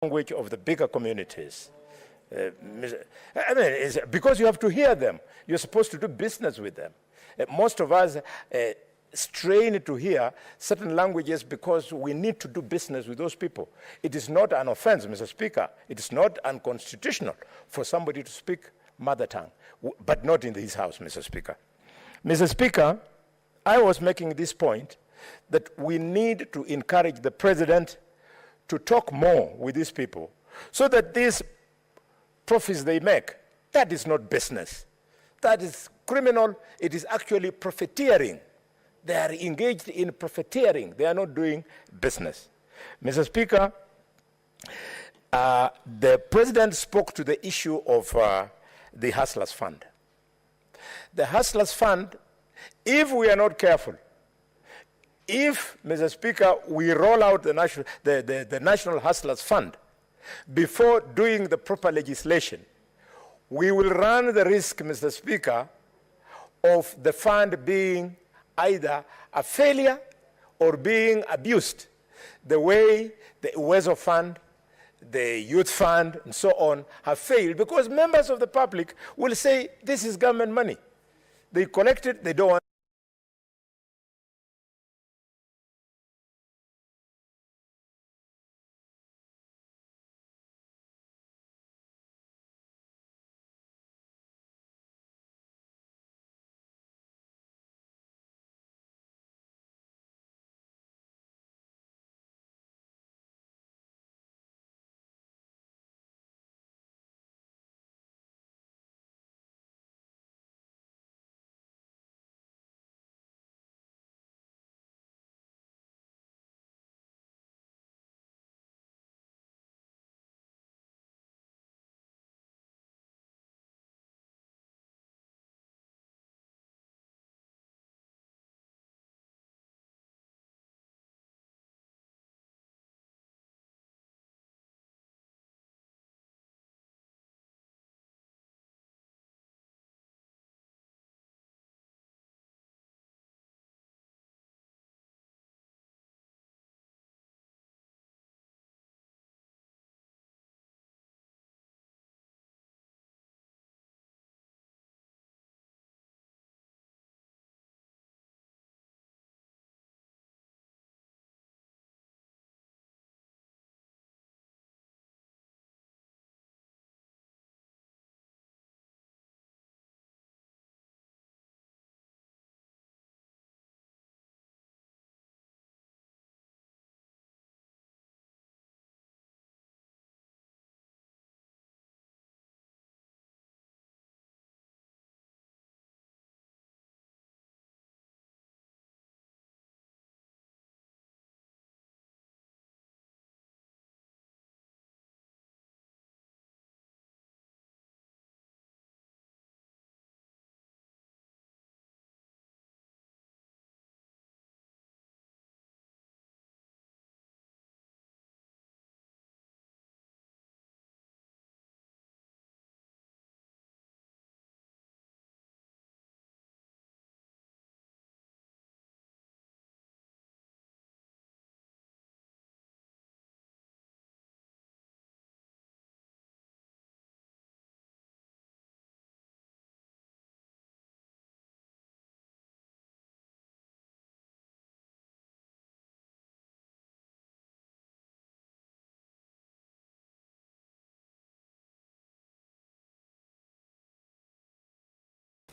language of the bigger communities. I mean, it's because you have to hear them. You're supposed to do business with them. Most of us strain to hear certain languages because we need to do business with those people. It is not an offense, Mr. Speaker. It is not unconstitutional for somebody to speak mother tongue, but not in this House, Mr. Speaker. Mr. Speaker, I was making this point that we need to encourage the President to talk more with these people so that these profits they make, that is not business. That is criminal. It is actually profiteering. They are engaged in profiteering. They are not doing business. Mr. Speaker, the President spoke to the issue of the Hustlers Fund. The Hustlers Fund, if we are not careful, if, Mr. Speaker, we roll out the National Hustlers Fund before doing the proper legislation, we will run the risk, Mr. Speaker, of the fund being either a failure or being abused, the way the Uwezo Fund, the Youth Fund, and so on have failed, because members of the public will say, this is government money. They collect it, they don't want.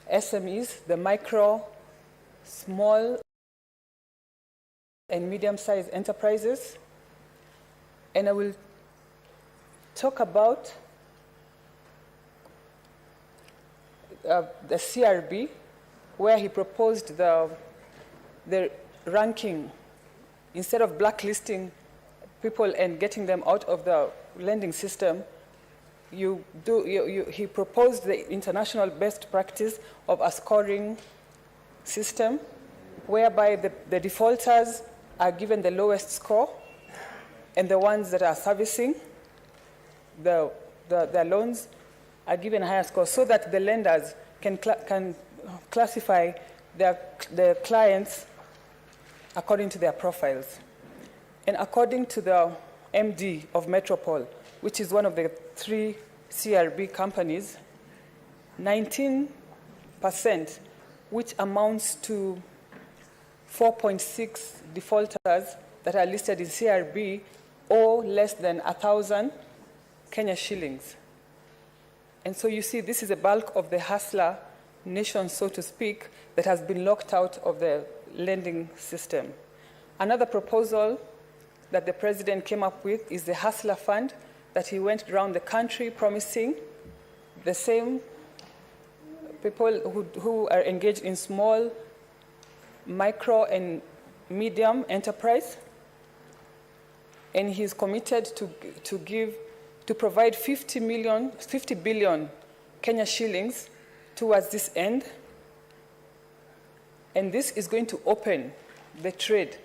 SMEs, the micro, small, and medium-sized enterprises. And I will talk about the CRB, where he proposed the ranking. Instead of blacklisting people and getting them out of the lending system, he proposed the international best practice of a scoring system whereby the defaulters are given the lowest score and the ones that are servicing the loans are given a higher score, so that the lenders can classify the clients according to their profiles. And according to the MD of Metropole, which is one of the 3 CRB companies, 19%, which amounts to 4.6 defaulters that are listed in CRB, or less than 1,000 Kenya shillings. And so you see, this is a bulk of the hustler nation, so to speak, that has been locked out of the lending system. Another proposal that the president came up with is the Hustler Fund that he went around the country promising the same people who are engaged in small, micro, and medium enterprise. And he's committed to provide 50 billion Kenya shillings towards this end. And this is going to open the trade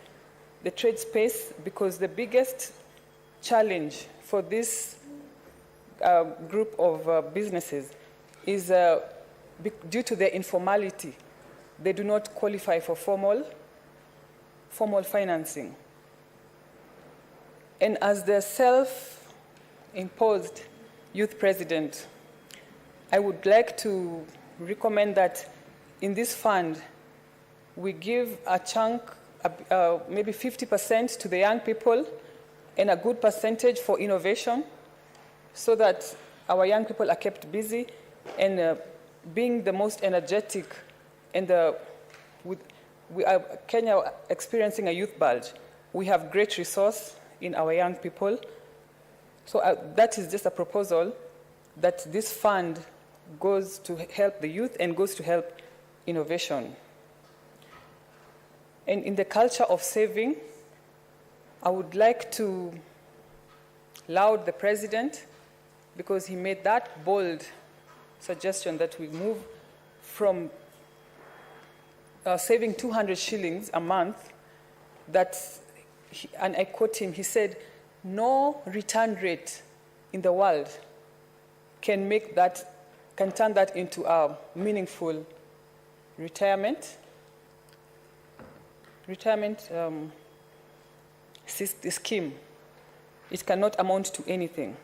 space, because the biggest challenge for this group of businesses is due to their informality. They do not qualify for formal financing. And as the self-imposed youth president, I would like to recommend that in this fund, we give a chunk, maybe 50% to the young people and a good percentage for innovation, so that our young people are kept busy. And being the most energetic, and we are Kenya experiencing a youth bulge, we have great resource in our young people. So that is just a proposal that this fund goes to help the youth and goes to help innovation. And in the culture of saving, I would like to laud the president, because he made that bold suggestion that we move from saving 200 shillings a month, and I quote him, he said, no return rate in the world can turn that into a meaningful retirement scheme. It cannot amount to anything.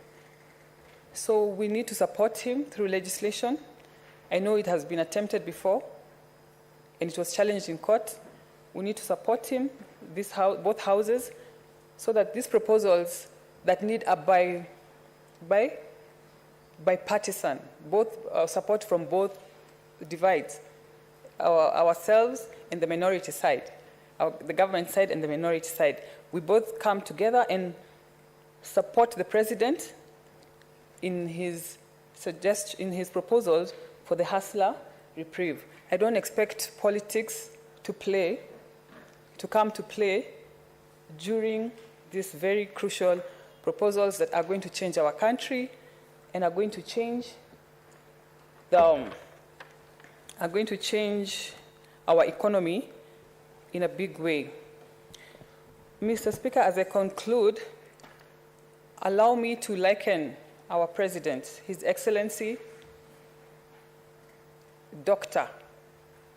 So we need to support him through legislation. I know it has been attempted before, and it was challenged in court. We need to support him, both houses, so that these proposals that need a bipartisan, support from both divides, ourselves and the minority side, the government side and the minority side, we both come together and support the president in his proposals for the hustler reprieve. I don't expect politics to come to play during these very crucial proposals that are going to change our country and are going to change our economy in a big way. Mr. Speaker, as I conclude, allow me to liken our President, His Excellency, Dr.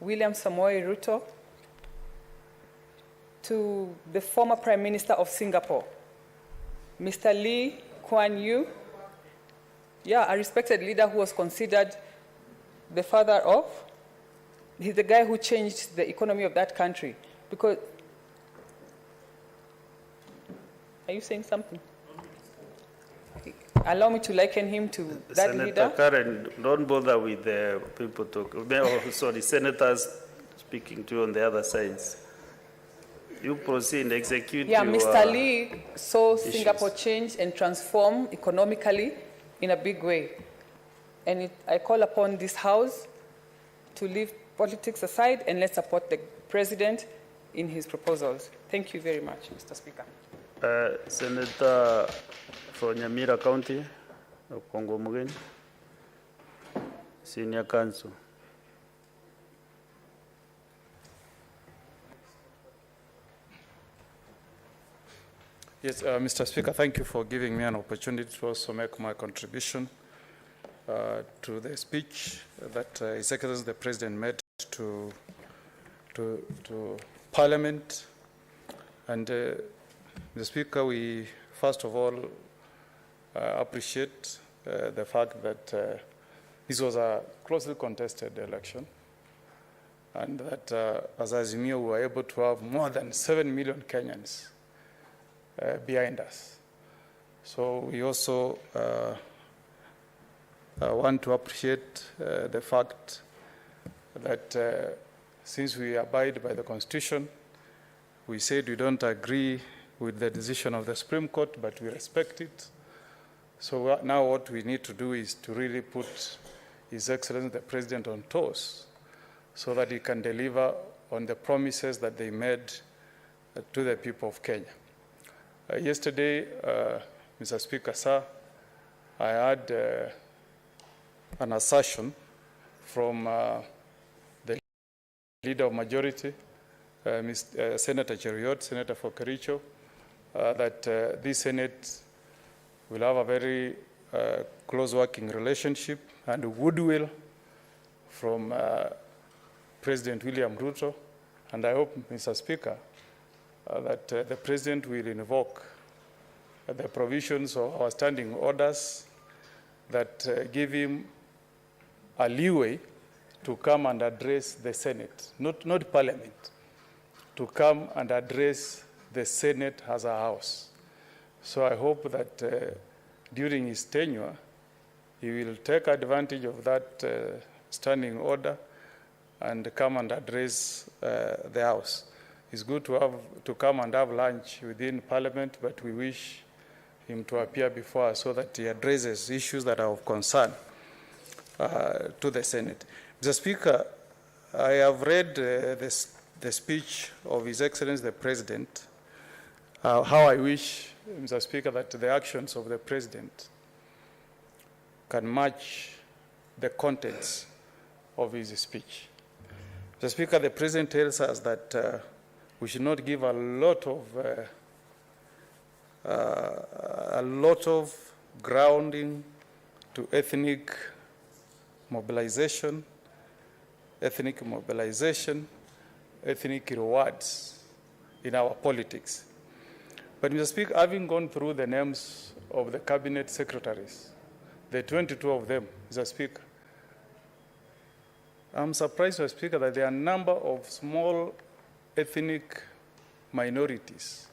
William Samoei Ruto, to the former Prime Minister of Singapore, Mr. Lee Kuan Yew, a respected leader who was considered the father of, he's the guy who changed the economy of that country. Because, are you saying something? Allow me to liken him to that Senator leader. Karen, don't bother with the people talking. Oh, sorry, senators speaking to you on the other sides. You proceed, execute your Mr. Lee saw issues. Singapore change and transform economically in a big way. And I call upon this House to leave politics aside and let's support the President in his proposals. Thank you very much, Mr. Speaker. Senator from Nyamira County, Congo Mugeni, Senior Counsel. Yes, Mr. Speaker, thank you for giving me an opportunity to also make my contribution to the speech that His Excellency the President made to Parliament. And Mr. Speaker, we first of all, appreciate the fact that this was a closely contested election, and that as Azimio we were able to have more than 7 million Kenyans behind us. So we also want to appreciate the fact that since we abide by the Constitution, we said we don't agree with the decision of the Supreme Court, but we respect it. So now what we need to do is to really put His Excellency the President on toes so that he can deliver on the promises that they made to the people of Kenya. Yesterday, Mr. Speaker, sir, I had an assertion from the Leader of Majority, Senator Cheriot, Senator for Kericho, that this Senate will have a very close working relationship and goodwill from President William Ruto. And I hope, Mr. Speaker, that the President will invoke the provisions of our standing orders that give him a leeway to come and address the Senate, not Parliament, to come and address the Senate as a house. So I hope that during his tenure, he will take advantage of that standing order and come and address the House. It's good to come and have lunch within Parliament, but we wish him to appear before us so that he addresses issues that are of concern to the Senate. Mr. Speaker, I have read the speech of His Excellency the President. How I wish, Mr. Speaker, that the actions of the President can match the contents of his speech. Mr. Speaker, the President tells us that we should not give a lot of grounding to ethnic mobilization, ethnic rewards in our politics. But, Mr. Speaker, having gone through the names of the cabinet secretaries, the 22 of them, Mr. Speaker, I'm surprised, Mr. Speaker, that there are a number of small ethnic minorities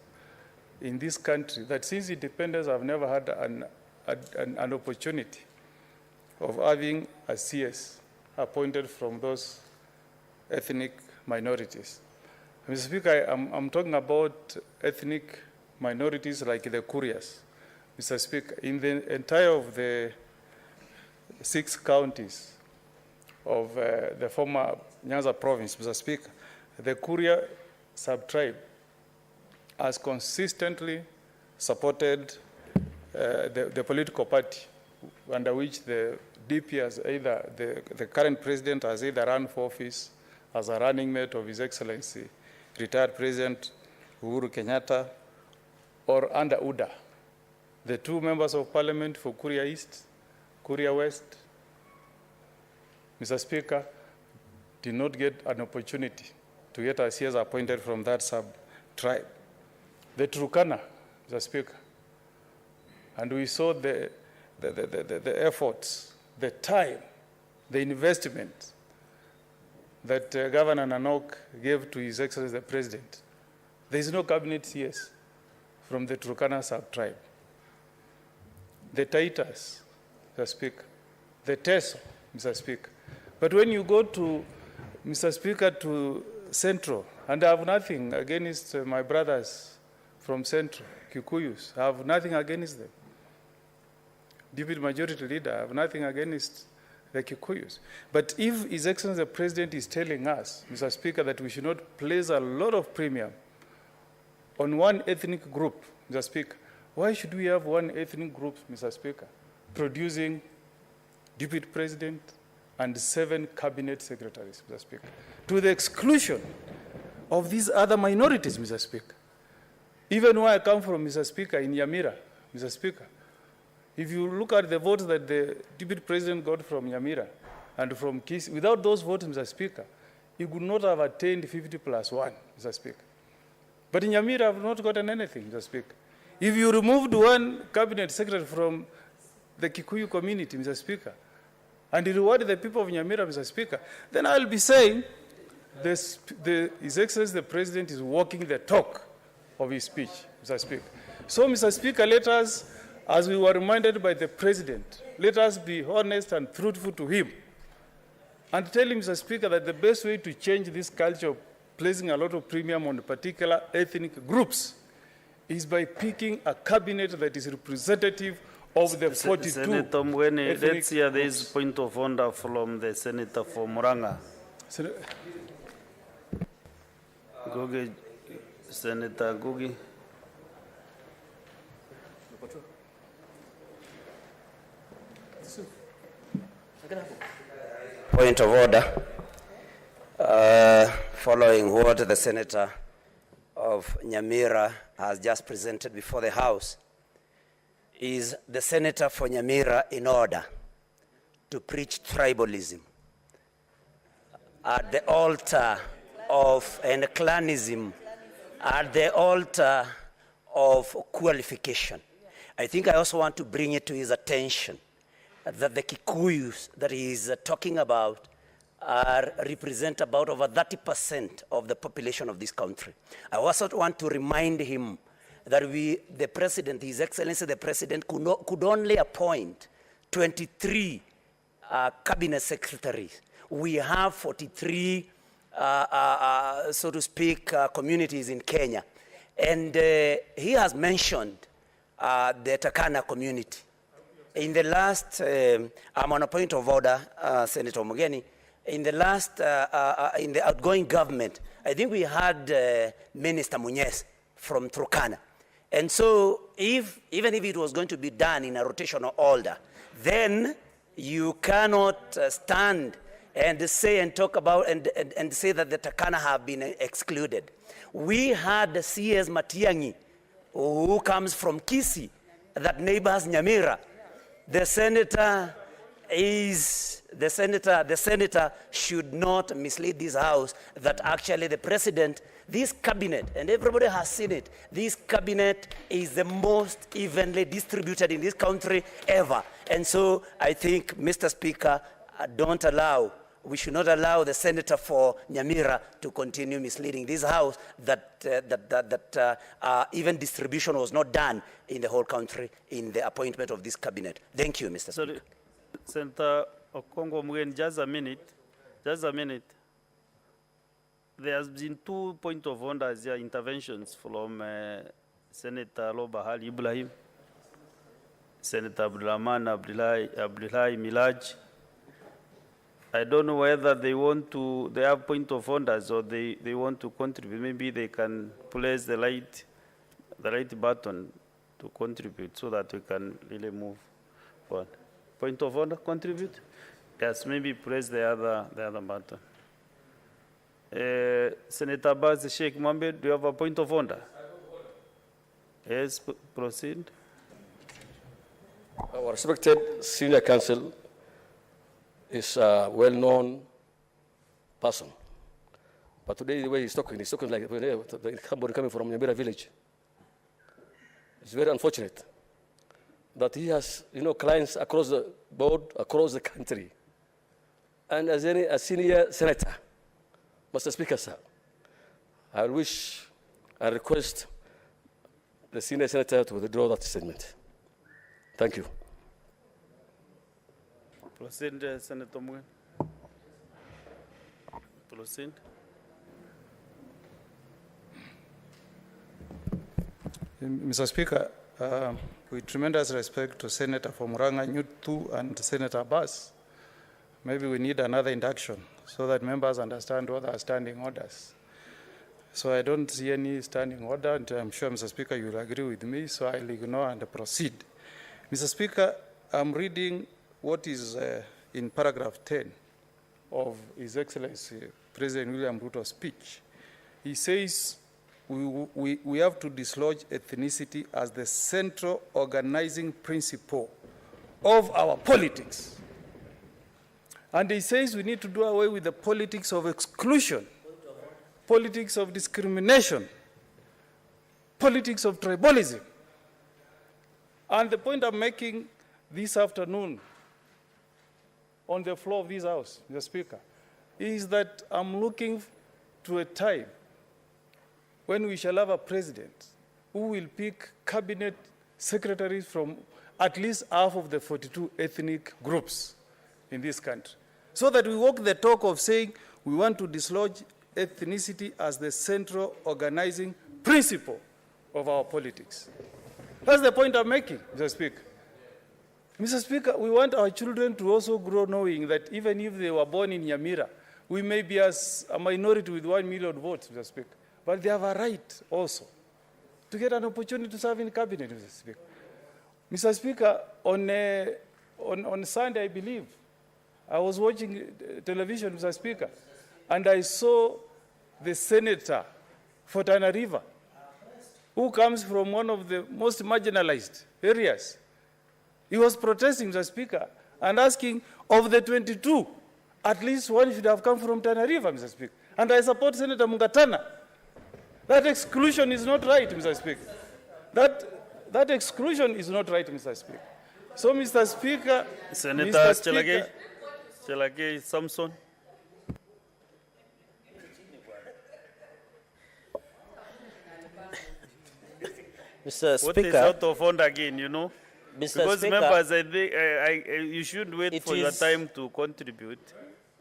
in this country that since independence have never had an opportunity of having a CS appointed from those ethnic minorities. Mr. Speaker, I'm talking about ethnic minorities like the Kurias. Mr. Speaker, in the entire of the 6 counties of the former Nyanza province, Mr. Speaker, the Kuria sub-tribe has consistently supported the political party under which the DP has either, the current president has either run for office as a running mate of His Excellency, retired President Uhuru Kenyatta, or under UDA. The 2 members of parliament for Kuria East, Kuria West, Mr. Speaker, did not get an opportunity to get a CS appointed from that sub-tribe. The Turkana, Mr. Speaker, and we saw the efforts, the time, the investment that Governor Nanok gave to His Excellency the President. There is no cabinet CS from the Turkana sub-tribe. The Taitas, Mr. Speaker, the Teso, Mr. Speaker. But when you go to, Mr. Speaker, to Central, and I have nothing against my brothers from Central, Kikuyus, I have nothing against them. Deputy Majority Leader, I have nothing against the Kikuyus. But if His Excellency the President is telling us, Mr. Speaker, that we should not place a lot of premium on one ethnic group, Mr. Speaker, why should we have one ethnic group, Mr. Speaker, producing Deputy President and 7 cabinet secretaries, Mr. Speaker, to the exclusion of these other minorities, Mr. Speaker? Even where I come from, Mr. Speaker, in Nyamira, Mr. Speaker, if you look at the votes that the Deputy President got from Nyamira and from Kisi, without those votes, Mr. Speaker, he could not have attained 50+1, Mr. Speaker. But in Nyamira, I have not gotten anything, Mr. Speaker. If you removed one cabinet secretary from the Kikuyu community, Mr. Speaker, and you reward the people of Nyamira, Mr. Speaker, then I'll be saying His Excellency the President is walking the talk of his speech, Mr. Speaker. So, Mr. Speaker, let us, as we were reminded by the President, let us be honest and truthful to him and tell him, Mr. Speaker, that the best way to change this culture of placing a lot of premium on particular ethnic groups is by picking a cabinet that is representative of the 42 Senator Mweni, ethnic let's hear this groups. point of order from the Senator for Muranga. Gugi, Senator Gugi. Point of order. Following what the Senator of Nyamira has just presented before the House, is the Senator for Nyamira in order to preach tribalism at the altar of, and clanism at the altar of qualification? I think I also want to bring it to his attention that the Kikuyus that he is talking about represent about over 30% of the population of this country. I also want to remind him that the President, His Excellency the President, could only appoint 23 cabinet secretaries. We have 43, so to speak, communities in Kenya. And he has mentioned the Turkana community. In the last, I'm on a point of order, Senator Mugeni, in the last, in the outgoing government, I think we had Minister Munyes from Turkana. And so even if it was going to be done in a rotational order, then you cannot stand and say and talk about and say that the Turkana have been excluded. We had C.S. Matiang'i, who comes from Kisii, that neighbors Nyamira. The senator should not mislead this House that actually the President, this cabinet, and everybody has seen it, this cabinet is the most evenly distributed in this country ever. And so I think, Mr. Speaker, we should not allow the Senator for Nyamira to continue misleading this House that even distribution was not done in the whole country in the appointment of this cabinet. Thank you, Mr. Speaker. Senator Okongo Mwen, just a minute. There has been 2 points of order here, interventions from Senator Lobahali Ibrahim, Senator Abdulrahman Abdullahi Milaj. I don't know whether they have point of orders or they want to contribute. Maybe they can place the right button to contribute so that we can really move forward. Point of order, contribute? Yes, maybe press the other button. Senator Baz Sheikh Mohammed, do you have a point of order? Yes, proceed. Our respected senior counsel is a well-known person. But today, the way he's talking like somebody coming from Nyamira village. It's very unfortunate that he has, clients across the board, across the country. And as a senior senator, Mr. Speaker, sir, I request the senior senator to withdraw that statement. Thank you. Proceed, Senator Mwen. Proceed. Mr. Speaker, with tremendous respect to Senator from Muranga Nyutu and Senator Bass, maybe we need another induction so that members understand what are standing orders. So I don't see any standing order, and I'm sure, Mr. Speaker, you will agree with me, so I'll ignore and proceed. Mr. Speaker, I'm reading what is in paragraph 10 of His Excellency President William Ruto's speech. He says, we have to dislodge ethnicity as the central organizing principle of our politics. And he says we need to do away with the politics of exclusion, politics of discrimination, politics of tribalism. And the point I'm making this afternoon on the floor of this House, Mr. Speaker, is that I'm looking to a time when we shall have a president who will pick cabinet secretaries from at least half of the 42 ethnic groups in this country, so that we walk the talk of saying we want to dislodge ethnicity as the central organizing principle of our politics. That's the point I'm making, Mr. Speaker. Mr. Speaker, we want our children to also grow knowing that even if they were born in Nyamira, we may be as a minority with 1 million votes, Mr. Speaker, but they have a right also to get an opportunity to serve in cabinet, Mr. Speaker. Mr. Speaker, on Sunday, I believe, I was watching television, Mr. Speaker, and I saw the senator for Tana River, who comes from one of the most marginalized areas. He was protesting, Mr. Speaker, and asking, of the 22, at least one should have come from Tana River, Mr. Speaker. And I support Senator Mungatana. That exclusion is not right, Mr. Speaker. That exclusion is not right, Mr. Speaker. So, Mr. Speaker, Senator Chelagay Samson. Mr. What is Speaker, out of order again, you know? Mr. Because Speaker, members, I think you should wait for your time to contribute.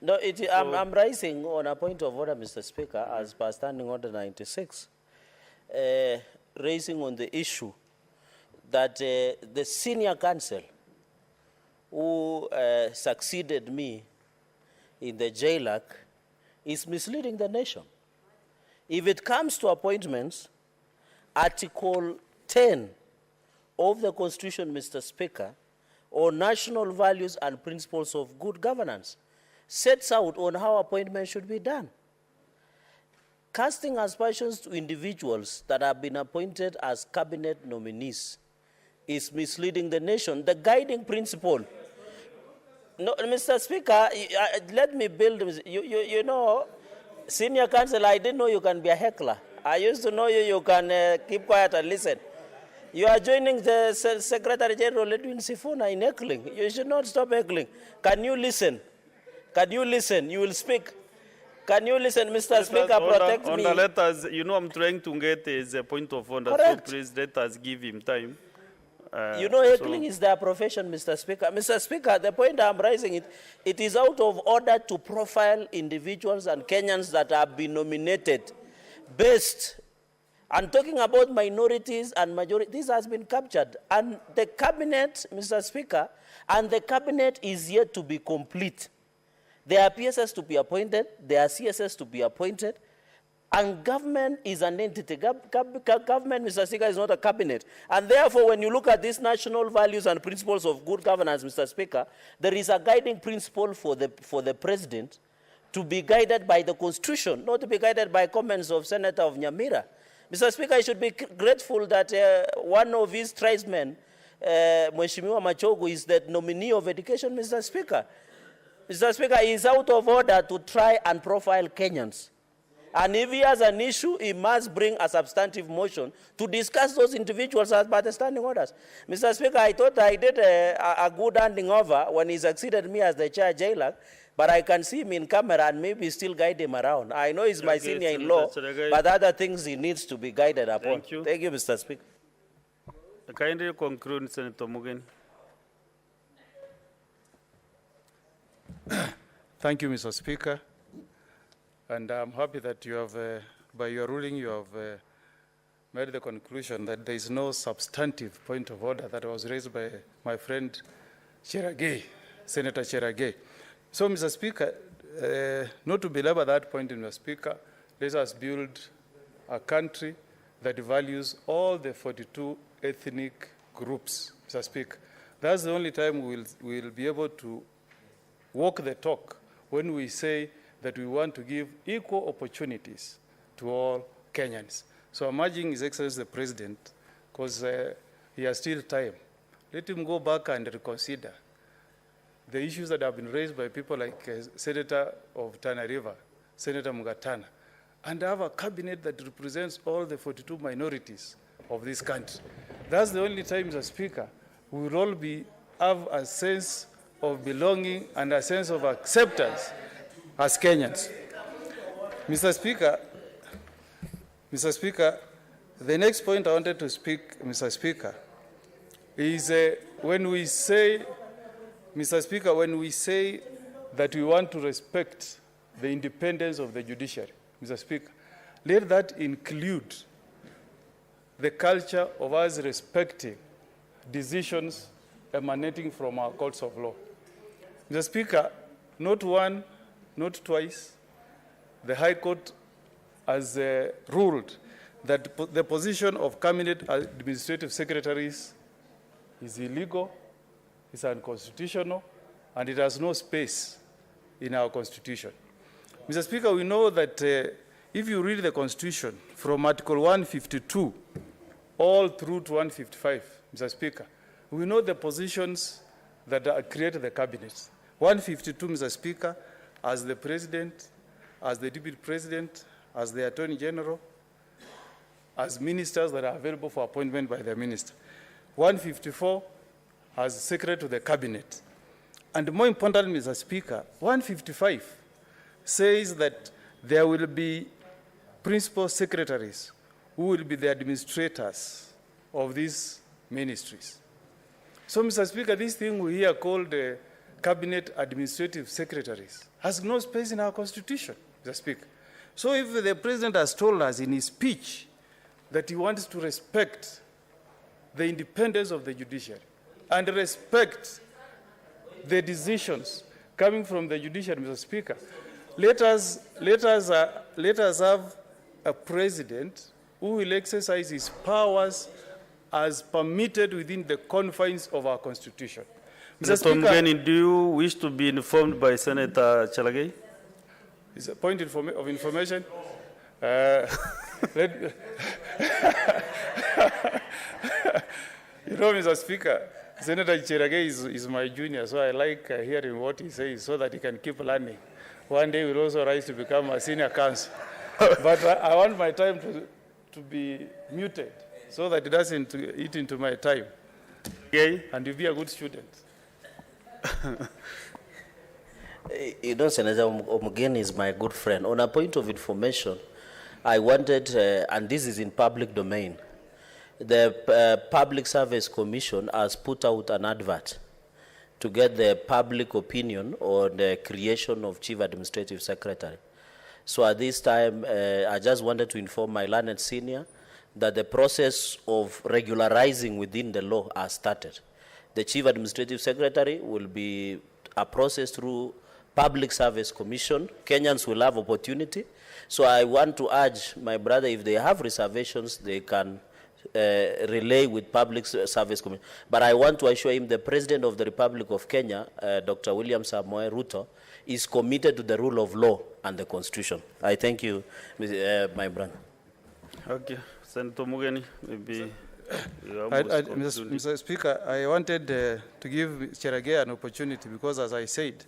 No, I'm rising on a point of order, Mr. Speaker, as per Standing Order 96, raising on the issue that the senior counsel who succeeded me in the JLAC is misleading the nation. If it comes to appointments, Article 10 of the Constitution, Mr. Speaker, on national values and principles of good governance, sets out on how appointments should be done. Casting aspersions to individuals that have been appointed as cabinet nominees is misleading the nation. The guiding principle. No, Mr. Speaker, let me build. You know, senior counsel, I didn't know you can be a heckler. I used to know you can keep quiet and listen. You are joining the Secretary General Edwin Sifuna in heckling. You should not stop heckling. Can you listen? Can you listen? You will speak. Can you listen, Mr. Speaker? Protect me. On the letters, you know, I'm trying to get a point of order. Correct. So please let us give him time. You know, heckling is their profession, Mr. Speaker. Mr. Speaker, the point I'm raising, it is out of order to profile individuals and Kenyans that have been nominated based. I'm talking about minorities and majority. This has been captured. And the cabinet, Mr. Speaker, and the cabinet is yet to be complete. There are PSS to be appointed. There are CSS to be appointed. And government is an entity. Government, Mr. Speaker, is not a cabinet. And therefore, when you look at these national values and principles of good governance, Mr. Speaker, there is a guiding principle for the president to be guided by the Constitution, not to be guided by comments of Senator of Nyamira. Mr. Speaker, I should be grateful that one of his tribesmen, Mheshimiwa Machogu, is the nominee of education, Mr. Speaker. Mr. Speaker, he is out of order to try and profile Kenyans. And if he has an issue, he must bring a substantive motion to discuss those individuals as per the standing orders. Mr. Speaker, I thought I did a good handing over when he succeeded me as the chair JLAC, but I can see him in camera and maybe still guide him around. I know he's my senior-in-law, but other things he needs to be guided upon. Thank you. Thank you, Mr. Speaker. Kindly conclude, Senator Mugen. Thank you, Mr. Speaker. And I'm happy that you have, by your ruling, you have made the conclusion that there is no substantive point of order that was raised by my friend Chelagay, Senator Chelagay. So, Mr. Speaker, not to belabor that point, Mr. Speaker, let us build a country that values all the 42 ethnic groups, Mr. Speaker. That's the only time we'll be able to walk the talk when we say that we want to give equal opportunities to all Kenyans. So I'm urging His Excellency the President, because he has still time, let him go back and reconsider the issues that have been raised by people like Senator of Tana River, Senator Mungatana, and have a cabinet that represents all the 42 minorities of this country. That's the only time, Mr. Speaker, we will all have a sense of belonging and a sense of acceptance as Kenyans. Mr. Speaker, the next point I wanted to speak, Mr. Speaker, is when we say, Mr. Speaker, when we say that we want to respect the independence of the judiciary, Mr. Speaker, let that include the culture of us respecting decisions emanating from our courts of law. Mr. Speaker, not one, not twice, the High Court has ruled that the position of cabinet administrative secretaries is illegal, is unconstitutional, and it has no space in our Constitution. Mr. Speaker, we know that if you read the Constitution from Article 152 all through to 155, Mr. Speaker, we know the positions that create the cabinet. 152, Mr. Speaker, as the President, as the Deputy President, as the Attorney General, as ministers that are available for appointment by the minister. 154 as Secretary to the Cabinet. And more importantly, Mr. Speaker, 155 says that there will be principal secretaries who will be the administrators of these ministries. So, Mr. Speaker, this thing we hear called cabinet administrative secretaries has no space in our Constitution, Mr. Speaker. So if the President has told us in his speech that he wants to respect the independence of the judiciary and respect the decisions coming from the judiciary, Mr. Speaker, let us have a president who will exercise his powers as permitted within the confines of our Constitution. Mr. Mugeni, do you wish to be informed by Senator Chalagay? Is a point of information? You know, Mr. Speaker, Senator Chalagay is my junior, so I like hearing what he says so that he can keep learning. One day we'll also rise to become a senior counsel. But I want my time to be muted so that it doesn't eat into my time. Okay? And you'll be a good student. You know, Senator Omugeni is my good friend. On a point of information, I wanted, and this is in public domain, the Public Service Commission has put out an advert to get the public opinion on the creation of Chief Administrative Secretary. So at this time, I just wanted to inform my learned senior that the process of regularizing within the law has started. The Chief Administrative Secretary will be a process through Public Service Commission. Kenyans will have opportunity. So I want to urge my brother, if they have reservations, they can relay with Public Service Commission. But I want to assure him the President of the Republic of Kenya, Dr. William Samoei Ruto, is committed to the rule of law and the Constitution. I thank you, my brother. Okay. Senator Mugeni, maybe... Mr. Speaker, I wanted to give Cheragay an opportunity because, as I said,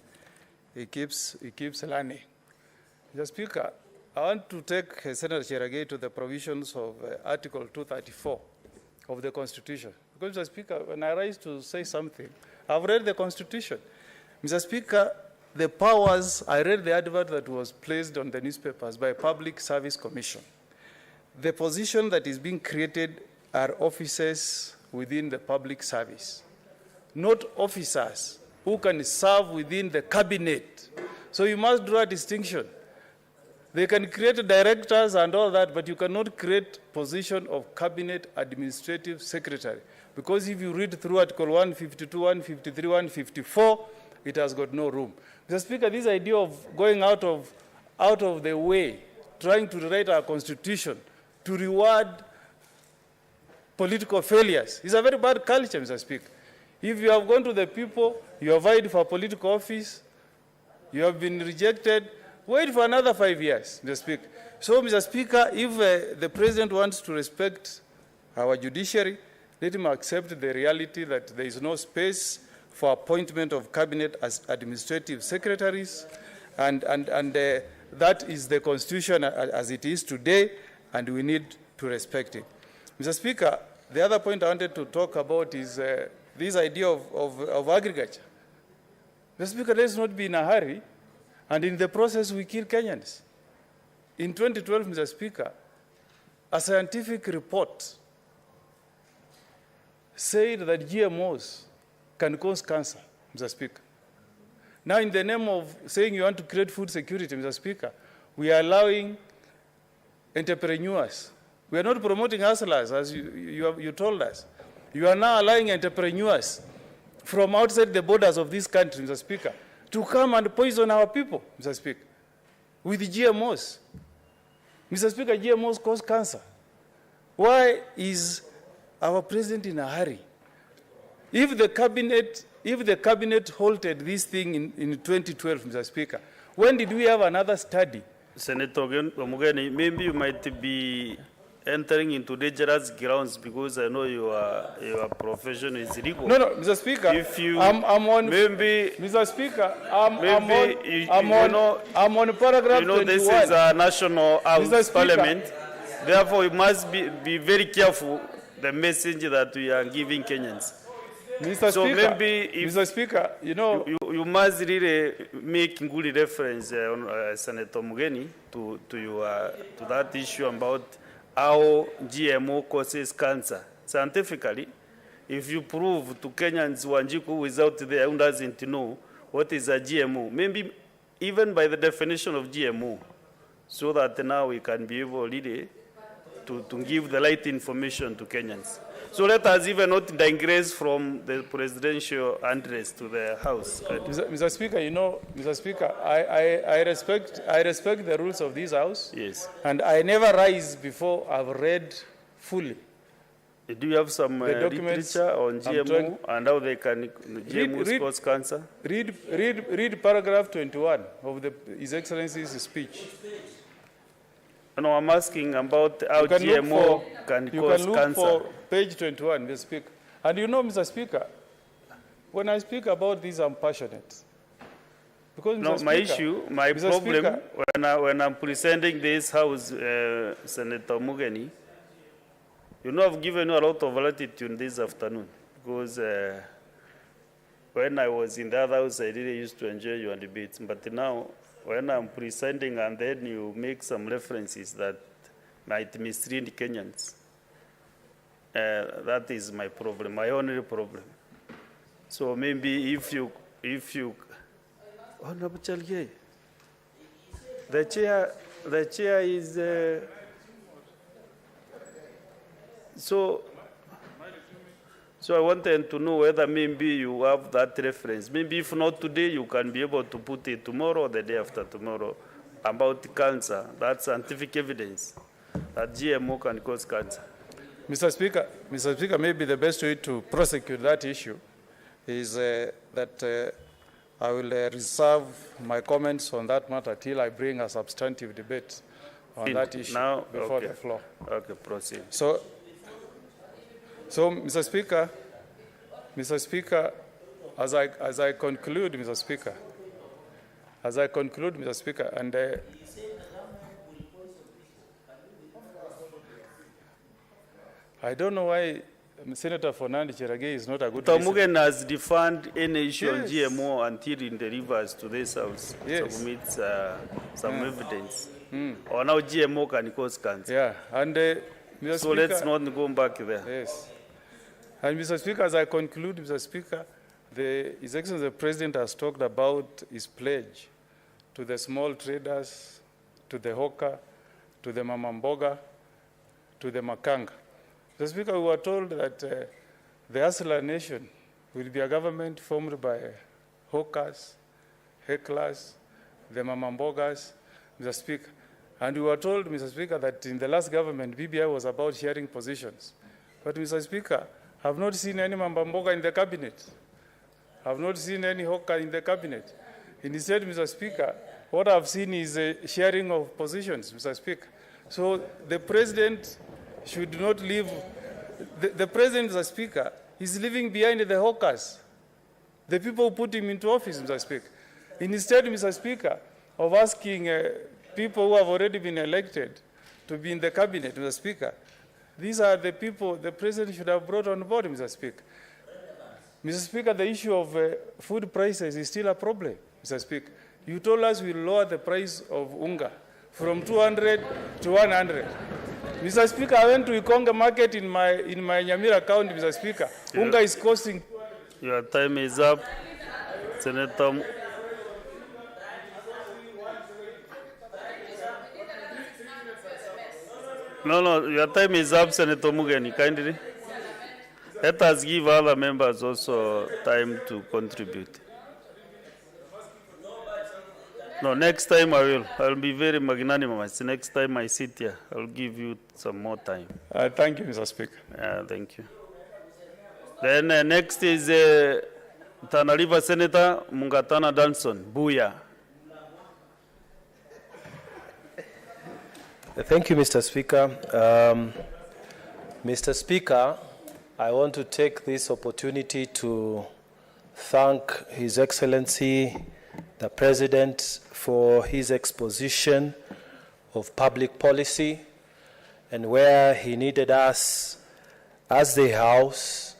he keeps learning. Mr. Speaker, I want to take Senator Cheragay to the provisions of Article 234 of the Constitution. Because, Mr. Speaker, when I rise to say something, I've read the Constitution. Mr. Speaker, the powers, I read the advert that was placed on the newspapers by Public Service Commission. The position that is being created are officers within the public service, not officers who can serve within the cabinet. So you must draw a distinction. They can create directors and all that, but you cannot create position of cabinet administrative secretary. Because if you read through Article 152, 153, 154, it has got no room. Mr. Speaker, this idea of going out of the way, trying to rewrite our Constitution to reward political failures is a very bad culture, Mr. Speaker. If you have gone to the people, you have vied for political office, you have been rejected, wait for another 5 years, Mr. Speaker. So, Mr. Speaker, if the President wants to respect our judiciary, let him accept the reality that there is no space for appointment of cabinet as administrative secretaries, and that is the Constitution as it is today, and we need to respect it. Mr. Speaker, the other point I wanted to talk about is this idea of agriculture. Mr. Speaker, let's not be in a hurry, and in the process we kill Kenyans. In 2012, Mr. Speaker, a scientific report said that GMOs can cause cancer, Mr. Speaker. Now, in the name of saying you want to create food security, Mr. Speaker, we are allowing entrepreneurs. We are not promoting hustlers, as you told us. You are now allowing entrepreneurs from outside the borders of this country, Mr. Speaker, to come and poison our people, Mr. Speaker, with GMOs. Mr. Speaker, GMOs cause cancer. Why is our president in a hurry? If the cabinet halted this thing in 2012, Mr. Speaker, when did we have another study? Senator Mugeni, maybe you might be entering into dangerous grounds because I know your profession is legal. No, Mr. Speaker. If you, I'm on. Maybe, Mr. Speaker, I'm on paragraph 21. This is a national house parliament. Speaker. Therefore, we must be very careful the message that we are giving Kenyans. Mr. So Speaker, maybe if Mr. Speaker, you must really make good reference on Senator Mugeni to that issue about how GMO causes cancer. Scientifically, if you prove to Kenyans Wanjiku who is out there who doesn't know what is a GMO, maybe even by the definition of GMO, so that now we can be able really to give the right information to Kenyans. So let us even not digress from the presidential address to the House. Mr. Speaker, Mr. Speaker, I respect the rules of this House. Yes. And I never rise before I've read fully. Do you have some literature on GMO and how they can GMOs cause cancer? Read paragraph 21 of His Excellency's speech. No, I'm asking about how GMO can cause cancer. You can look for page 21, Mr. Speaker. And Mr. Speaker, when I speak about this, I'm passionate. Because, no, Speaker, my problem, when I'm presenting this House, Senator Mugeni, I've given you a lot of latitude this afternoon. Because when I was in the other House, I really used to enjoy your debates. But now, when I'm presenting and then you make some references that might mislead Kenyans, that is my problem, my only problem. So maybe if you, Honorable Chalgei, the chair is, so I wanted to know whether maybe you have that reference. Maybe if not today, you can be able to put it tomorrow or the day after tomorrow about cancer. That's scientific evidence that GMO can cause cancer. Mr. Speaker, maybe the best way to prosecute that issue is that I will reserve my comments on that matter till I bring a substantive debate on that issue before the floor. Okay, proceed. So, Mr. Speaker, as I conclude, Mr. Speaker, and I don't know why Senator Fernand Cheragei is not a good listener. Mugen has defined any issue on GMO until it delivers to this House. Yes. Submits some evidence on how GMO can cause cancer. Yeah, and Mr. So Speaker, let's not go back there. Yes. And Mr. Speaker, as I conclude, Mr. Speaker, His Excellency the President has talked about his pledge to the small traders, to the hawker, to the mamamboga, to the makanga. Mr. Speaker, we were told that the Hustler Nation will be a government formed by hawkers, hecklers, the mamambogas, Mr. Speaker. And we were told, Mr. Speaker, that in the last government, BBI was about sharing positions. But, Mr. Speaker, I have not seen any mamamboga in the cabinet. I have not seen any hawker in the cabinet. Instead, Mr. Speaker, what I have seen is a sharing of positions, Mr. Speaker. So the President should not leave. The President, Mr. Speaker, is leaving behind the hawkers, the people who put him into office, Mr. Speaker. Instead, Mr. Speaker, of asking people who have already been elected to be in the cabinet, Mr. Speaker, These are the people the president should have brought on board, Mr. Speaker. Mr. Speaker, the issue of food prices is still a problem, Mr. Speaker. You told us we'll lower the price of unga from 200 to 100. Mr. Speaker, I went to Ikonga market in my Nyamira county, Mr. Speaker. Yeah. Unga is costing... Your time is up, Senator. No, your time is up, Senator Mugeni, kindly. Let us give other members also time to contribute. No, next time I'll be very magnanimous. Next time I sit here, I'll give you some more time. Thank you, Mr. Speaker. Thank you. Then next is Tana River Senator Mungatana Danson, Buya. Thank you, Mr. Speaker. Mr. Speaker, I want to take this opportunity to thank His Excellency, the President, for his exposition of public policy and where he needed us as the House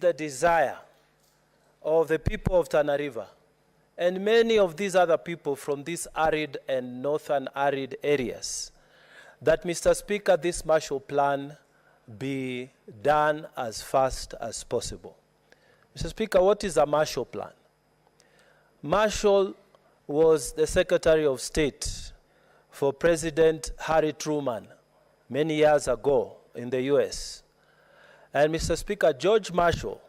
the desire of the people of Tana River and many of these other people from these arid and northern arid areas that, Mr. Speaker, this Marshall Plan be done as fast as possible. Mr. Speaker, what is a Marshall Plan? Marshall was the Secretary of State for President Harry Truman many years ago in the US. And Mr. Speaker, George Marshall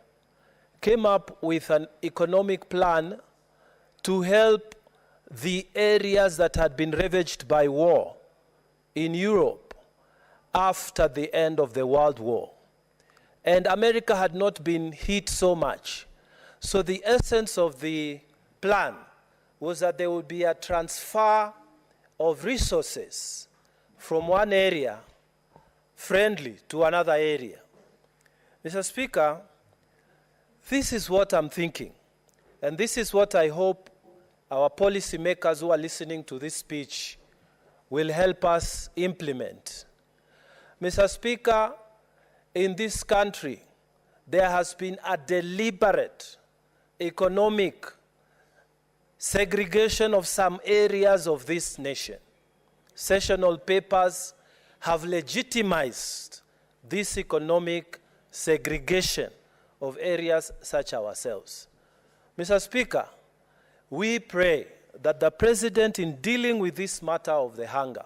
came up with an economic plan to help the areas that had been ravaged by war in Europe after the end of the World War. And America had not been hit so much. So the essence of the plan was that there would be a transfer of resources from one area friendly to another area. Mr. Speaker, this is what I'm thinking, and this is what I hope our policymakers who are listening to this speech will help us implement. Mr. Speaker, in this country, there has been a deliberate economic segregation of some areas of this nation. Sessional papers have legitimized this economic segregation of areas such ourselves. Mr. Speaker, we pray that the President, in dealing with this matter of the hunger,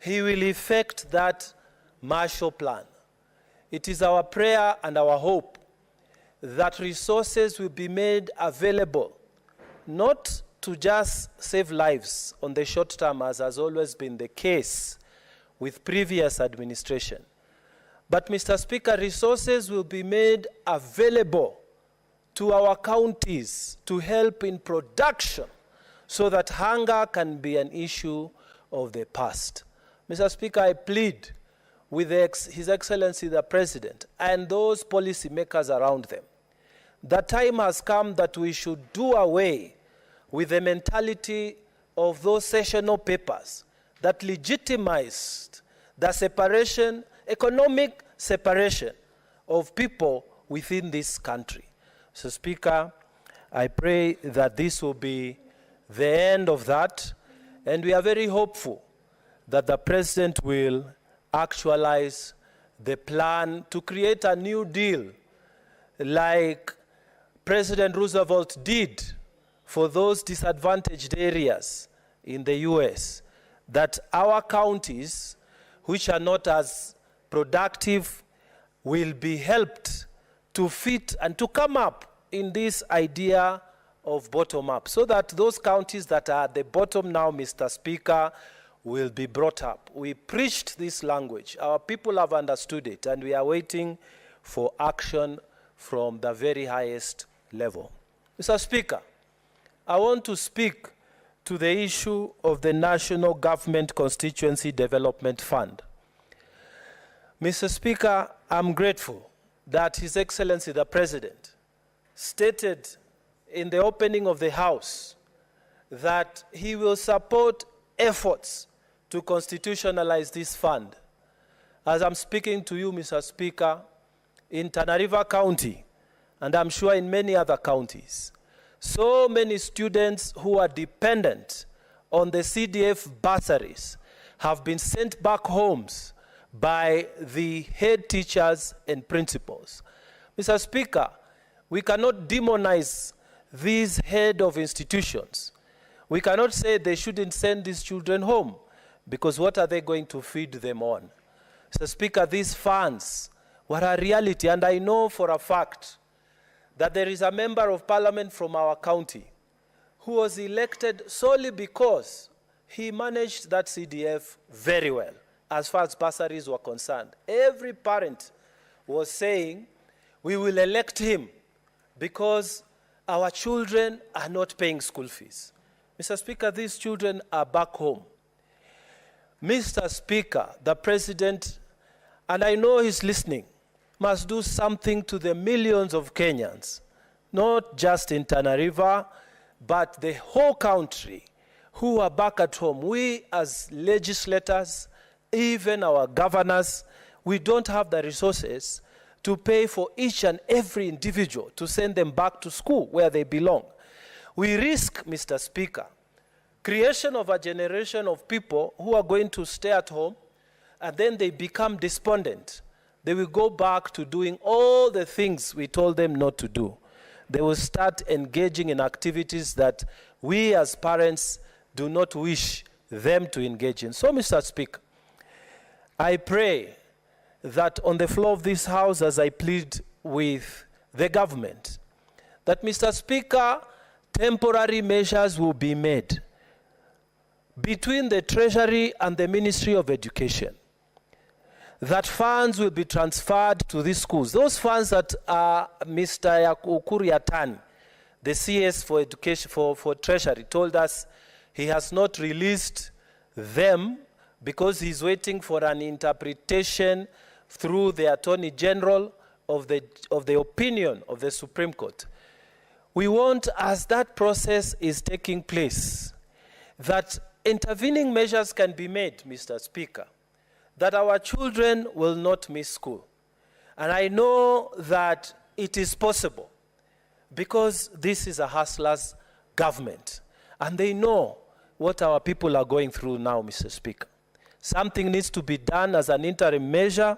he will effect that Marshall Plan. It is our prayer and our hope that resources will be made available, not to just save lives on the short term, as has always been the case with previous administration. But, Mr. Speaker, resources will be made available to our counties to help in production so that hunger can be an issue of the past. Mr. Speaker, I plead with His Excellency the President and those policymakers around them. The time has come that we should do away with the mentality of those sessional papers that legitimized the separation, economic separation of people within this country. So, Speaker, I pray that this will be the end of that, and we are very hopeful that the President will actualize the plan to create a new deal like President Roosevelt did for those disadvantaged areas in the US, that our counties, which are not as productive, will be helped to fit and to come up in this idea of bottom-up, so that those counties that are at the bottom now, Mr. Speaker, will be brought up. We preached this language. Our people have understood it, and we are waiting for action from the very highest level. Mr. Speaker, I want to speak to the issue of the National Government Constituency Development Fund. Mr. Speaker, I'm grateful that His Excellency the President stated in the opening of the House that he will support efforts to constitutionalize this fund. As I'm speaking to you, Mr. Speaker, in Tana River County, and I'm sure in many other counties, so many students who are dependent on the CDF bursaries have been sent back homes by the head teachers and principals. Mr. Speaker, we cannot demonize these head of institutions. We cannot say they shouldn't send these children home, because what are they going to feed them on? Mr. Speaker, these funds were a reality, and I know for a fact that there is a member of parliament from our county who was elected solely because he managed that CDF very well as far as bursaries were concerned. Every parent was saying, we will elect him because our children are not paying school fees. Mr. Speaker, these children are back home. Mr. Speaker, the President, and I know he's listening, must do something to the millions of Kenyans, not just in Tana River, but the whole country who are back at home. We as legislators, even our governors, we don't have the resources to pay for each and every individual to send them back to school where they belong. We risk, Mr. Speaker, creation of a generation of people who are going to stay at home, and then they become despondent. They will go back to doing all the things we told them not to do. They will start engaging in activities that we as parents do not wish them to engage in. So, Mr. Speaker, I pray that on the floor of this House, as I plead with the government, that, Mr. Speaker, temporary measures will be made between the Treasury and the Ministry of Education, that funds will be transferred to these schools. Those funds that Mr. Ukuru Yatani, the CS for Education for Treasury, told us he has not released them because he's waiting for an interpretation through the Attorney General of the opinion of the Supreme Court. We want, as that process is taking place, that intervening measures can be made, Mr. Speaker, that our children will not miss school. And I know that it is possible because this is a hustler's government. And they know what our people are going through now, Mr. Speaker. Something needs to be done as an interim measure.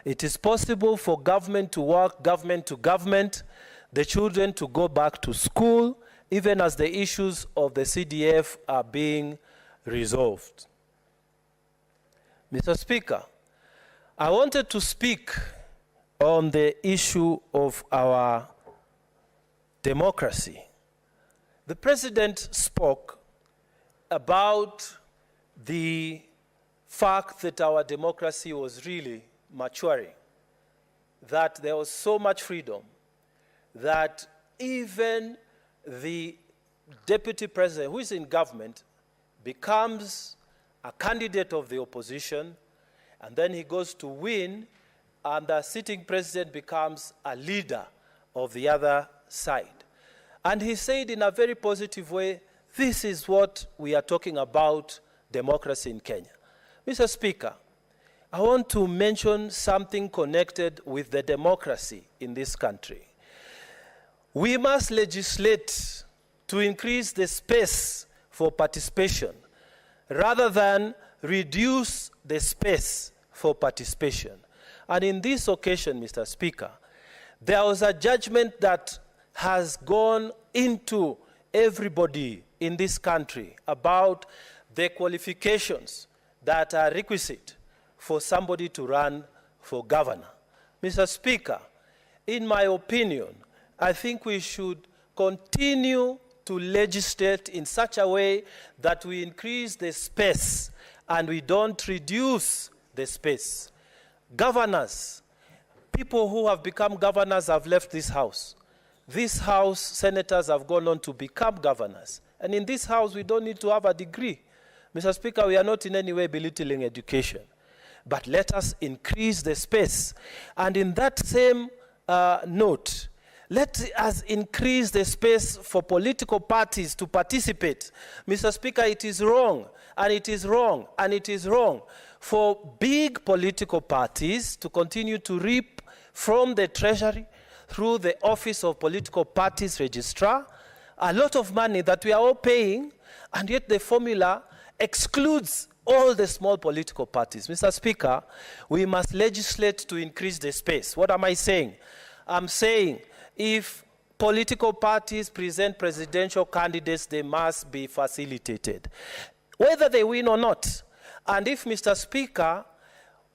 It is possible for government to work, government to government, the children to go back to school, even as the issues of the CDF are being resolved. Mr. Speaker, I wanted to speak on the issue of our democracy. The president spoke about the fact that our democracy was really maturing, that there was so much freedom that even the deputy president who is in government becomes a candidate of the opposition, and then he goes to win, and the sitting president becomes a leader of the other side. And he said in a very positive way, this is what we are talking about democracy in Kenya. Mr. Speaker, I want to mention something connected with the democracy in this country. We must legislate to increase the space for participation rather than reduce the space for participation. And in this occasion, Mr. Speaker, there was a judgment that has gone into everybody in this country about the qualifications that are requisite for somebody to run for governor. Mr. Speaker, in my opinion, I think we should continue to legislate in such a way that we increase the space and we don't reduce the space. Governors, people who have become governors have left this house. This house, senators have gone on to become governors. And in this house, we don't need to have a degree. Mr. Speaker, we are not in any way belittling education. But let us increase the space. And in that same note, let us increase the space for political parties to participate. Mr. Speaker, it is wrong, and it is wrong, and it is wrong for big political parties to continue to reap from the treasury through the Office of Political Parties Registrar a lot of money that we are all paying, and yet the formula excludes all the small political parties. Mr. Speaker, we must legislate to increase the space. What am I saying? I'm saying if political parties present presidential candidates, they must be facilitated, whether they win or not. And if, Mr. Speaker,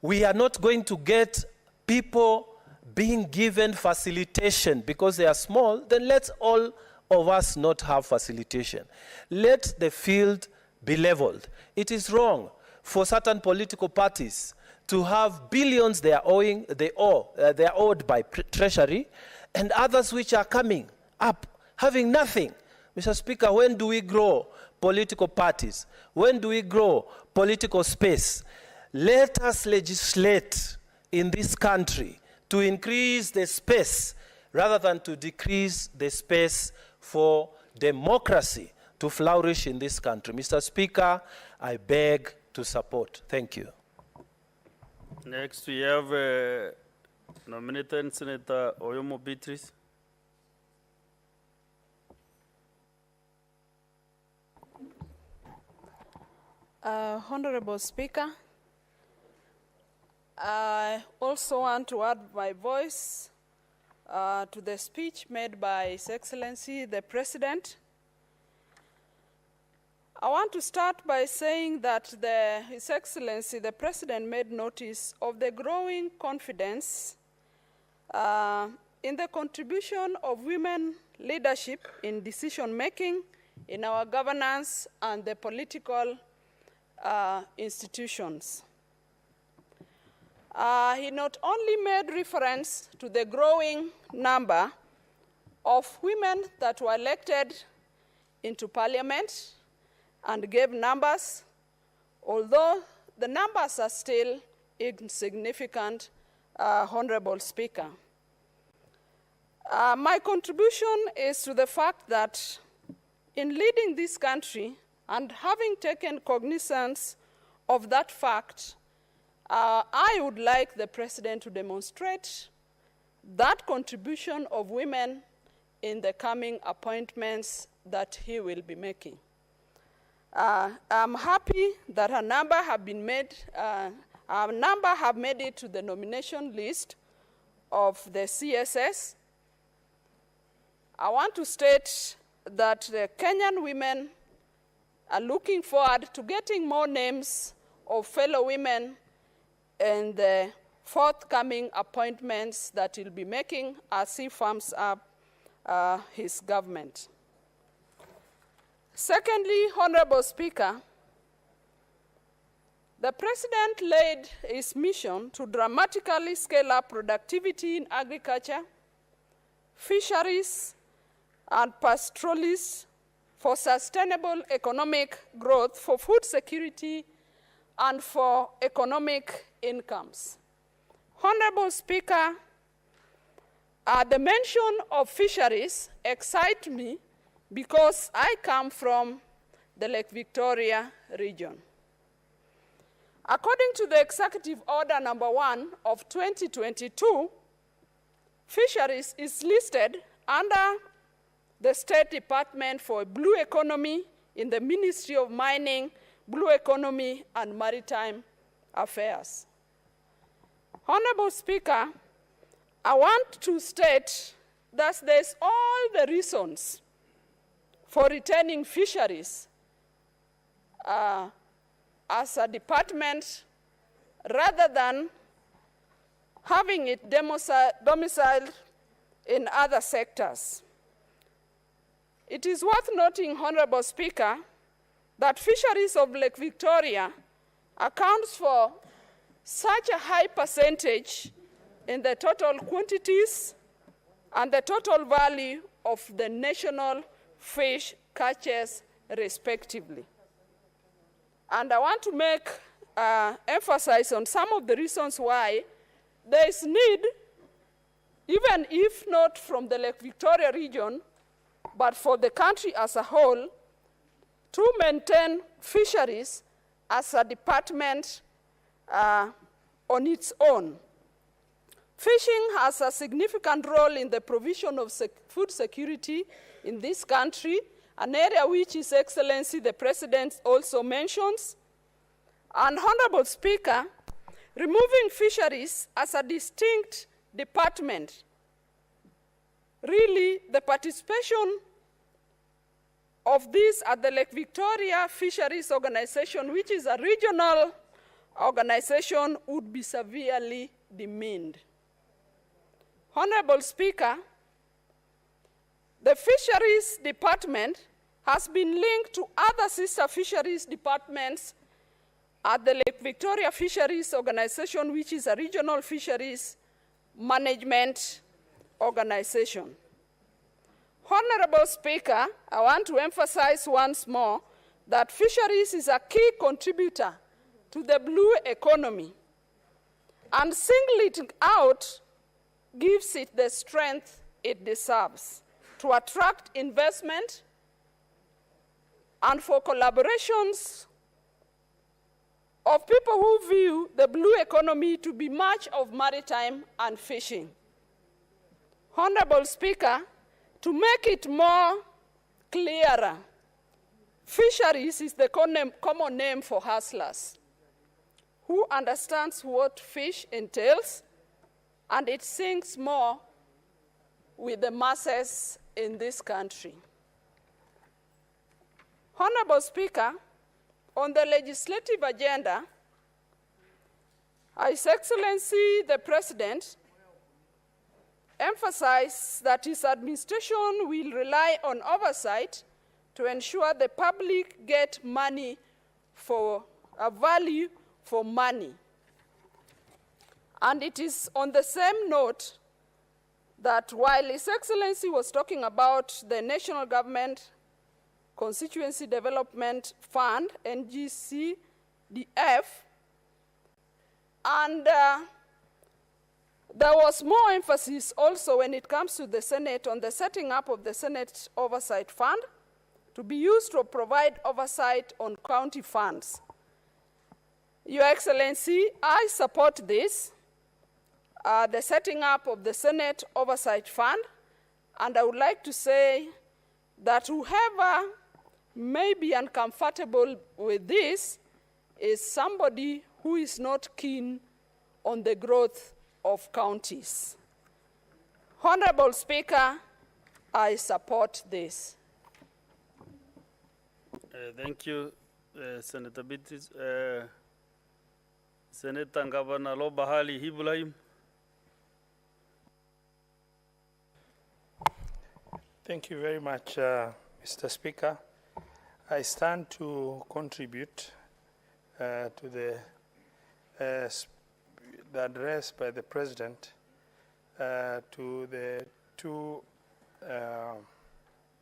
we are not going to get people being given facilitation because they are small, then let's all of us not have facilitation. Let the field be leveled. It is wrong for certain political parties to have billions they are owed by treasury, and others which are coming up having nothing. Mr. Speaker, when do we grow political parties? When do we grow political space? Let us legislate in this country to increase the space rather than to decrease the space for democracy to flourish in this country. Mr. Speaker, I beg to support. Thank you. Next, we have nominated Senator Oyomo Beatrice. Honorable Speaker, I also want to add my voice to the speech made by His Excellency the President. I want to start by saying that His Excellency the President made notice of the growing confidence in the contribution of women leadership in decision-making in our governance and the political institutions. He not only made reference to the growing number of women that were elected into parliament and gave numbers, although the numbers are still insignificant, Honorable Speaker. My contribution is to the fact that in leading this country and having taken cognizance of that fact, I would like the President to demonstrate that contribution of women in the coming appointments that he will be making. I'm happy that a number have been made, have made it to the nomination list of the CSS. I want to state that the Kenyan women are looking forward to getting more names of fellow women in the forthcoming appointments that he'll be making as he firms up his government. Secondly, Honorable Speaker, the President laid his mission to dramatically scale up productivity in agriculture, fisheries, and pastoralism for sustainable economic growth, for food security, and for economic incomes. Honorable Speaker, the mention of fisheries excites me because I come from the Lake Victoria region. According to the Executive Order number 1 of 2022, fisheries is listed under the State Department for Blue Economy in the Ministry of Mining, Blue Economy, and Maritime Affairs. Honorable Speaker, I want to state that there's all the reasons for retaining fisheries as a department rather than having it domiciled in other sectors. It is worth noting, Honorable Speaker, that fisheries of Lake Victoria accounts for such a high percentage in the total quantities and the total value of the national fish catches, respectively. And I want to make emphasize on some of the reasons why there is need, even if not from the Lake Victoria region, but for the country as a whole, to maintain fisheries as a department on its own. Fishing has a significant role in the provision of food security in this country, an area which His Excellency the President also mentions. And Honorable Speaker, removing fisheries as a distinct department, really the participation of this at the Lake Victoria Fisheries Organization, which is a regional organization, would be severely demeaned. Honorable Speaker, the Fisheries Department has been linked to other sister fisheries departments at the Lake Victoria Fisheries Organization, which is a regional fisheries management organization. Honorable Speaker, I want to emphasize once more that fisheries is a key contributor to the blue economy, and singling it out gives it the strength it deserves to attract investment and for collaborations of people who view the blue economy to be much of maritime and fishing. Honorable Speaker, to make it more clearer, fisheries is the common name for hustlers who understands what fish entails, and it sinks more with the masses in this country. Honorable Speaker, on the legislative agenda, His Excellency the President emphasized that his administration will rely on oversight to ensure the public get money for a value for money. And it is on the same note that while His Excellency was talking about the National Government Constituency Development Fund, NGCDF, and there was more emphasis also when it comes to the Senate on the setting up of the Senate Oversight Fund to be used to provide oversight on county funds. Your Excellency, I support this, the setting up of the Senate Oversight Fund, and I would like to say that whoever may be uncomfortable with this is somebody who is not keen on the growth of counties. Honorable Speaker, I support this. Thank you, Senator Beatrice. Senator Governor Lobahali Ibrahim. Thank you very much, Mr. Speaker. I stand to contribute to the address by the President to the two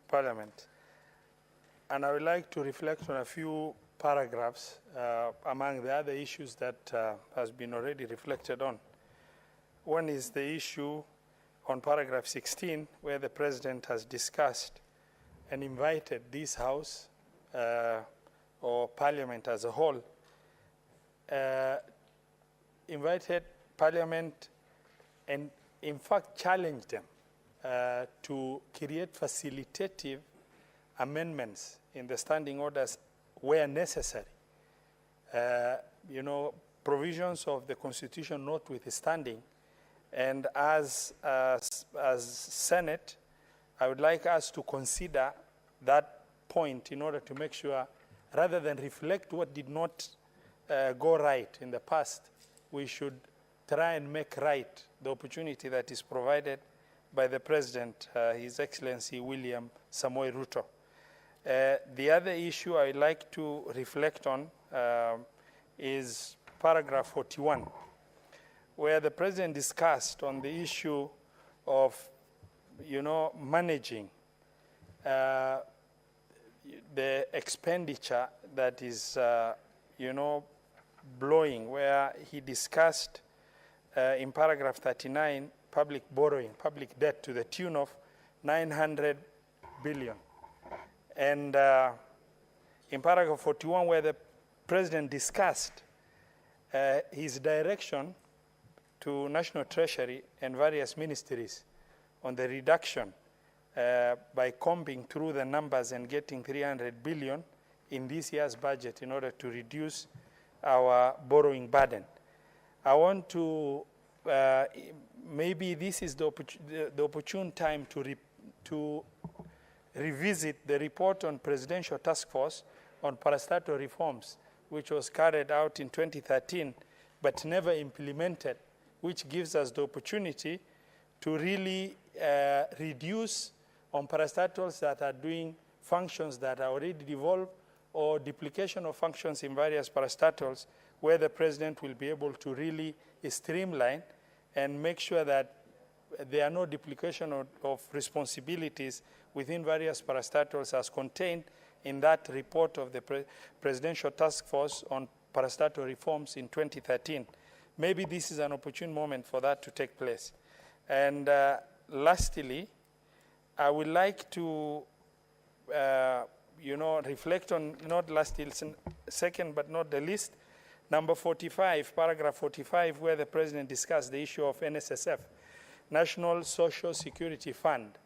Parliament. And I would like to reflect on a few paragraphs among the other issues that has been already reflected on. One is the issue on paragraph 16, where the President has discussed and invited this House or Parliament as a whole, invited Parliament and in fact challenged them to create facilitative amendments in the standing orders where necessary. Provisions of the Constitution notwithstanding, and as Senate, I would like us to consider that point in order to make sure, rather than reflect what did not go right in the past, we should try and make right the opportunity that is provided by the President, His Excellency William Samoei Ruto. The other issue I'd like to reflect on is paragraph 41, where the President discussed on the issue of, managing the expenditure that is, blowing, where he discussed in paragraph 39, public borrowing, public debt to the tune of 900 billion. And in paragraph 41, where the President discussed his direction to National Treasury and various ministries on the reduction by combing through the numbers and getting 300 billion in this year's budget in order to reduce our borrowing burden. I want to, maybe this is the opportune time to revisit the report on Presidential Task Force on parastatal reforms, which was carried out in 2013, but never implemented, which gives us the opportunity to really reduce on parastatals that are doing functions that are already devolved, or duplication of functions in various parastatals, where the President will be able to really streamline and make sure that there are no duplication of responsibilities within various parastatals as contained in that report of the Presidential Task Force on parastatal reforms in 2013. Maybe this is an opportune moment for that to take place. And lastly, I would like to reflect on, not lastly, second but not the least, number 45, paragraph 45, where the President discussed the issue of NSSF, National Social Security Fund.